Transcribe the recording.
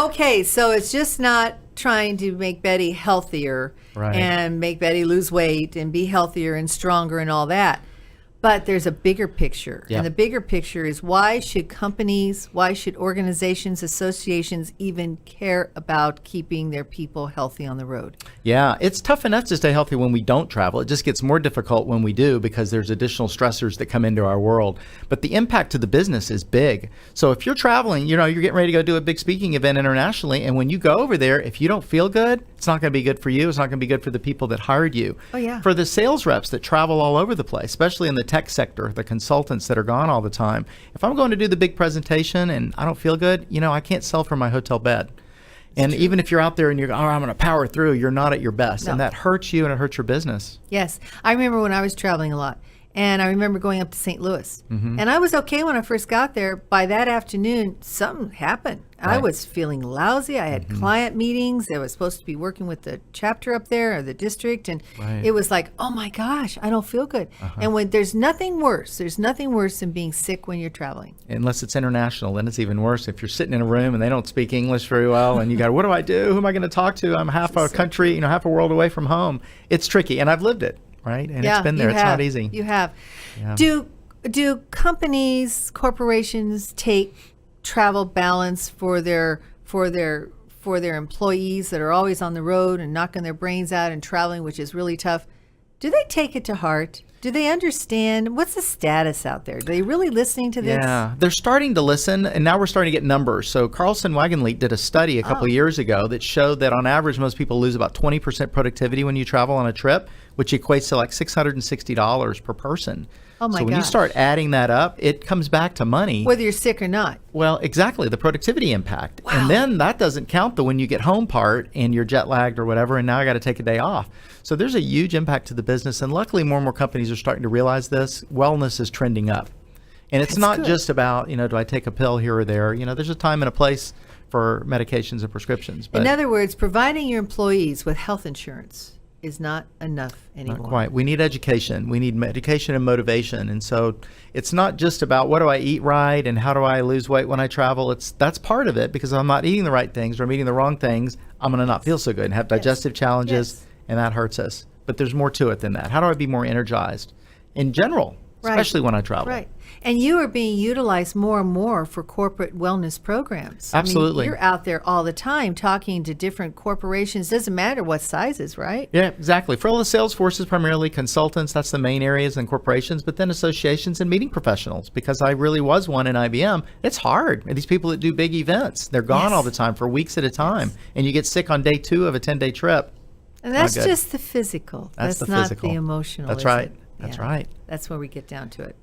Okay, so it's just not trying to make Betti healthier and make Betti lose weight and be healthier and stronger and all that. But there's a bigger picture. Yep. And the bigger picture is, why should companies, why should organizations, associations even care about keeping their people healthy on the road? Yeah, it's tough enough to stay healthy when we don't travel. It just gets more difficult when we do, because there's additional stressors that come into our world. But the impact to the business is big. So if you're traveling, you're getting ready to go do a big speaking event internationally, and when you go over there, if you don't feel good, it's not going to be good for you. It's not going to be good for the people that hired you. Oh, yeah. For the sales reps that travel all over the place, especially in the tech sector, the consultants that are gone all the time. If I'm going to do the big presentation and I don't feel good, I can't sell from my hotel bed. And even if you're out there and you're, I'm going to power through, you're not at your best. No. And that hurts you and it hurts your business. Yes. I remember when I was traveling a lot, and I remember going up to St. Louis. Mm-hmm. And I was okay when I first got there. By that afternoon, something happened. I was feeling lousy. I had client meetings. I was supposed to be working with the chapter up there, or the district. And it was like, oh my gosh, I don't feel good. And when there's nothing worse than being sick when you're traveling. Unless it's international, then it's even worse. If you're sitting in a room and they don't speak English very well, and you got, what do I do? Who am I going to talk to? I'm half a country, half a world away from home. It's tricky. And I've lived it. Right? And it's been there. It's not easy. You have. Yeah. Do companies, corporations take travel balance for their employees that are always on the road and knocking their brains out and traveling, which is really tough? Do they take it to heart? Do they understand? What's the status out there? Are they really listening to this? Yeah, they're starting to listen, and now we're starting to get numbers. So Carlson Wagenliet did a study a couple of years ago that showed that on average, most people lose about 20% productivity when you travel on a trip, which equates to like $660 per person. Oh my So when you start adding that up, it comes back to money. Whether you're sick or not. Well, exactly, the productivity impact. Wow. And then that doesn't count the when you get home part and you're jet lagged or whatever, and now I got to take a day off. So there's a huge impact to the business, and luckily more and more companies are starting to realize this. Wellness is trending up. And it's not just about, do I take a pill here or there? There's a time and a place for medications and prescriptions. But in other words, providing your employees with health insurance is not enough anymore. Not quite. We need education. We need education and motivation. And so it's not just about what do I eat right and how do I lose weight when I travel. That's part of it, because if I'm not eating the right things or I'm eating the wrong things, I'm going to not feel so good and have digestive challenges, and that hurts us. But there's more to it than that. How do I be more energized in general, especially when I travel? Right. And you are being utilized more and more for corporate wellness programs. Absolutely. You're out there all the time talking to different corporations. Doesn't matter what sizes, right? Yeah, exactly. For all the sales forces, primarily consultants, that's the main areas, and corporations, but then associations and meeting professionals, because I really was one in IBM. It's hard. And these people that do big events, they're gone all the time for weeks at a time, and you get sick on day 2 of a 10-day trip. And that's just the physical. That's not the emotional. That's right. That's right. That's where we get down to it.